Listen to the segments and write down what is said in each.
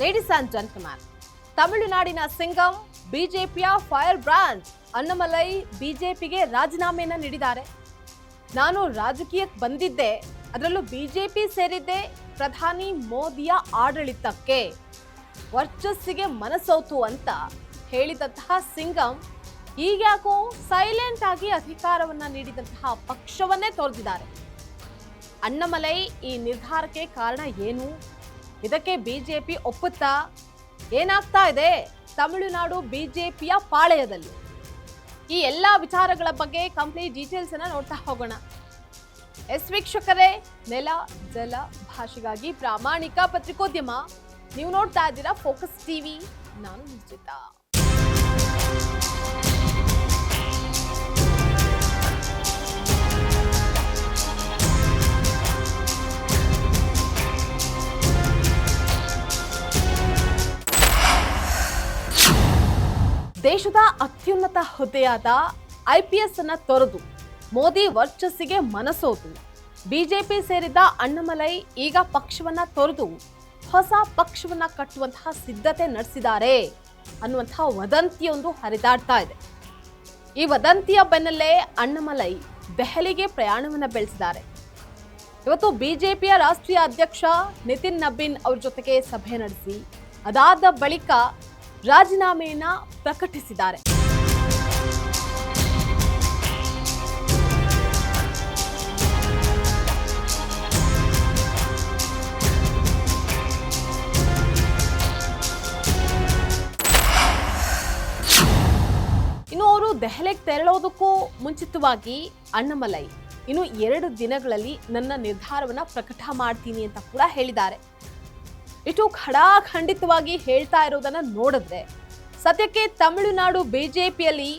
Ladies and gentleman, ತಮಿಳುನಾಡಿನ ಸಿಂಗಂ ಬಿಜೆಪಿಯ fire brand Annamalai ಬಿಜೆಪಿಗೆ ರಾಜೀನಾಮೆಯನ್ನ ನೀಡಿದ್ದಾರೆ. ನಾನು ರಾಜಕೀಯಕ್ಕೆ ಬಂದಿದ್ದೆ, ಅದರಲ್ಲೂ ಬಿಜೆಪಿ ಸೇರಿದ್ದೆ ಪ್ರಧಾನಿ ಮೋದಿಯ ಆಡಳಿತಕ್ಕೆ, ವರ್ಚಸ್ಸಿಗೆ ಮನಸೋತು ಅಂತ ಹೇಳಿದಂತಹ ಸಿಂಗಂ ಈಗ್ಯಾಕೋ ಸೈಲೆಂಟ್ ಆಗಿ ಅಧಿಕಾರವನ್ನ ನೀಡಿದಂತಹ ಪಕ್ಷವನ್ನೇ ತೊರೆದಿದ್ದಾರೆ. ಅಣ್ಣಾಮಲೈ ಈ ನಿರ್ಧಾರಕ್ಕೆ ಕಾರಣ ಏನು? ಇದಕ್ಕೆ ಬಿಜೆಪಿ ಒಪ್ಪುತ್ತಾ? ಏನಾಗ್ತಾ ಇದೆ ತಮಿಳುನಾಡು ಬಿಜೆಪಿಯ ಪಾಳೆಯದಲ್ಲಿ? ಈ ಎಲ್ಲಾ ವಿಚಾರಗಳ ಬಗ್ಗೆ ಕಂಪ್ಲೀಟ್ ಡೀಟೇಲ್ಸ್ ಅನ್ನ ನೋಡ್ತಾ ಹೋಗೋಣ. ವೀಕ್ಷಕರೇ, ನೆಲ ಜಲ ಭಾಷೆಗಾಗಿ ಪ್ರಾಮಾಣಿಕ ಪತ್ರಿಕೋದ್ಯಮ. ನೀವು ನೋಡ್ತಾ ಇದ್ದೀರಾ ಫೋಕಸ್ ಟಿವಿ. ನಾನು ನಿಶ್ಚಿತ. ದೇಶದ ಅತ್ಯುನ್ನತ ಹುದ್ದೆಯಾದ IPS ಅನ್ನ ತೊರೆದು ಮೋದಿ ವರ್ಚಸ್ಸಿಗೆ ಮನಸೋತು ಬಿಜೆಪಿ ಸೇರಿದ ಅಣ್ಣಾಮಲೈ ಈಗ ಪಕ್ಷವನ್ನ ತೊರೆದು ಹೊಸ ಪಕ್ಷವನ್ನ ಕಟ್ಟುವಂತಹ ಸಿದ್ಧತೆ ನಡೆಸಿದ್ದಾರೆ ಅನ್ನುವಂತಹ ವದಂತಿಯೊಂದು ಹರಿದಾಡ್ತಾ ಇದೆ. ಈ ವದಂತಿಯ ಬೆನ್ನಲ್ಲೇ ಅಣ್ಣಾಮಲೈ ದೆಹಲಿಗೆ ಪ್ರಯಾಣವನ್ನ ಬೆಳೆಸಿದ್ದಾರೆ. ಇವತ್ತು ಬಿಜೆಪಿಯ ರಾಷ್ಟ್ರೀಯ ಅಧ್ಯಕ್ಷ ನಿತಿನ್ ನಬೀನ್ ಅವರ ಜೊತೆಗೆ ಸಭೆ ನಡೆಸಿ ಅದಾದ ಬಳಿಕ ರಾಜೀನಾಮೆಯನ್ನ ಪ್ರಕಟಿಸಿದ್ದಾರೆ. ಇನ್ನು ಅವರು ದೆಹಲಿಗೆ ತೆರಳೋದಕ್ಕೂ ಮುಂಚಿತವಾಗಿ ಅಣ್ಣಾಮಲೈ ಇನ್ನು 2 ದಿನಗಳಲ್ಲಿ ನನ್ನ ನಿರ್ಧಾರವನ್ನ ಪ್ರಕಟ ಮಾಡ್ತೀನಿ ಅಂತ ಕೂಡ ಹೇಳಿದ್ದಾರೆ. ಇಷ್ಟು ಖಡಾಖಂಡಿತವಾಗಿ ಹೇಳ್ತಾ ಇರೋದನ್ನ ನೋಡಿದ್ರೆ ಸದ್ಯಕ್ಕೆ ತಮಿಳುನಾಡು ಬಿಜೆಪಿಯಲ್ಲಿ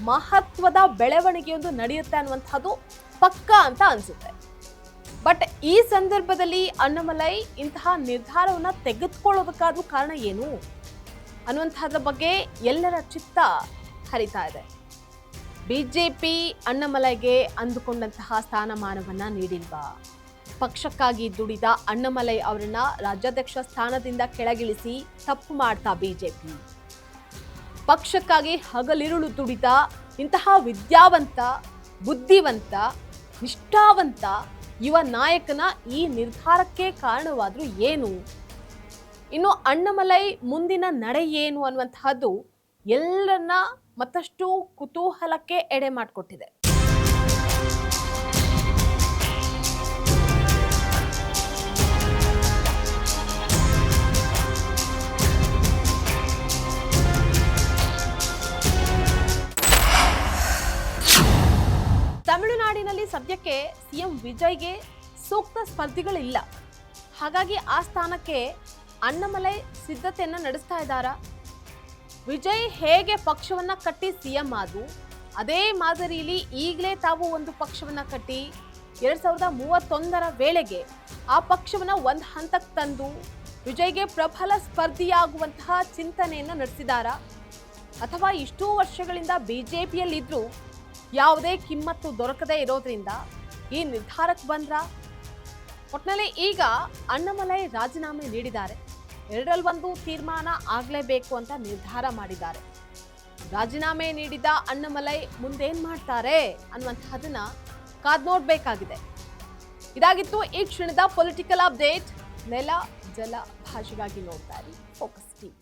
ಮಹತ್ವದ ಬೆಳವಣಿಗೆಯೊಂದು ನಡೆಯುತ್ತೆ ಅನ್ನುವಂಥದ್ದು ಪಕ್ಕ ಅಂತ ಅನ್ಸುತ್ತೆ. ಬಟ್ ಈ ಸಂದರ್ಭದಲ್ಲಿ ಅಣ್ಣಾಮಲೈ ಇಂತಹ ನಿರ್ಧಾರವನ್ನ ತೆಗೆದುಕೊಳ್ಳೋದಕ್ಕಾದ್ರೂ ಕಾರಣ ಏನು ಅನ್ನುವಂಥದ್ರ ಬಗ್ಗೆ ಎಲ್ಲರ ಚಿತ್ತ ಹರಿತಾ ಇದೆ. ಬಿಜೆಪಿ ಅಣ್ಣಾಮಲೈಗೆ ಅಂದುಕೊಂಡಂತಹ ಸ್ಥಾನಮಾನವನ್ನ ನೀಡಿಲ್ವಾ? ಪಕ್ಷಕ್ಕಾಗಿ ದುಡಿದ ಅಣ್ಣಾಮಲೈ ಅವರನ್ನ ರಾಜ್ಯಾಧ್ಯಕ್ಷ ಸ್ಥಾನದಿಂದ ಕೆಳಗಿಳಿಸಿ ತಪ್ಪು ಮಾಡ್ತಾ ಬಿಜೆಪಿ? ಪಕ್ಷಕ್ಕಾಗಿ ಹಗಲಿರುಳು ದುಡಿದ ಇಂತಹ ವಿದ್ಯಾವಂತ, ಬುದ್ಧಿವಂತ, ನಿಷ್ಠಾವಂತ ಯುವ ನಾಯಕನ ಈ ನಿರ್ಧಾರಕ್ಕೆ ಕಾರಣವಾದ್ರೂ ಏನು? ಇನ್ನು ಅಣ್ಣಾಮಲೈ ಮುಂದಿನ ನಡೆ ಏನು ಅನ್ನುವಂತಹದ್ದು ಎಲ್ಲರನ್ನ ಮತ್ತಷ್ಟು ಕುತೂಹಲಕ್ಕೆ ಎಡೆ ಮಾಡಿಕೊಟ್ಟಿದೆ. ತಮಿಳುನಾಡಿನಲ್ಲಿ ಸದ್ಯಕ್ಕೆ ಸಿಎಂ ವಿಜಯ್ಗೆ ಸೂಕ್ತ ಸ್ಪರ್ಧಿಗಳಿಲ್ಲ. ಹಾಗಾಗಿ ಆ ಸ್ಥಾನಕ್ಕೆ ಅಣ್ಣಾಮಲೈ ಸಿದ್ಧತೆಯನ್ನ ನಡೆಸ್ತಾ ಇದ್ದಾರಾ? ವಿಜಯ್ ಹೇಗೆ ಪಕ್ಷವನ್ನ ಕಟ್ಟಿ ಸಿಎಂ ಆದ್ರು ಅದೇ ಮಾದರಿಯಲ್ಲಿ ಈಗಲೇ ತಾವು ಒಂದು ಪಕ್ಷವನ್ನ ಕಟ್ಟಿ 2031ರ ವೇಳೆಗೆ ಆ ಪಕ್ಷವನ್ನ ಒಂದು ಹಂತಕ್ಕೆ ತಂದು ವಿಜಯ್ಗೆ ಪ್ರಬಲ ಸ್ಪರ್ಧಿಯಾಗುವಂತಹ ಚಿಂತನೆಯನ್ನ ನಡೆಸಿದಾರಾ? ಅಥವಾ ಇಷ್ಟೂ ವರ್ಷಗಳಿಂದ ಬಿಜೆಪಿಯಲ್ಲಿದ್ರು ಯಾವುದೇ ಕಿಮ್ಮತ್ತು ದೊರಕದೇ ಇರೋದ್ರಿಂದ ಈ ನಿರ್ಧಾರಕ್ಕೆ ಬಂದ್ರ? ಒಟ್ನಲ್ಲಿ ಈಗ ಅಣ್ಣಾಮಲೈ ರಾಜೀನಾಮೆ ನೀಡಿದ್ದಾರೆ. 2ರಲ್ಲಿ ತೀರ್ಮಾನ ಆಗ್ಲೇಬೇಕು ಅಂತ ನಿರ್ಧಾರ ಮಾಡಿದ್ದಾರೆ. ರಾಜೀನಾಮೆ ನೀಡಿದ ಅಣ್ಣಾಮಲೈ ಮುಂದೇನ್ ಮಾಡ್ತಾರೆ ಅನ್ನುವಂತಹದನ್ನ ಕಾದ್ ನೋಡ್ಬೇಕಾಗಿದೆ. ಇದಾಗಿತ್ತು ಈ ಕ್ಷಣದ ಪೊಲಿಟಿಕಲ್ ಅಪ್ಡೇಟ್. ನೆಲ ಜಲ ಭಾಷೆಗಾಗಿ ನೋಡ್ತಾ ಇರಿ ಫೋಕಸ್ ಟಿವಿ.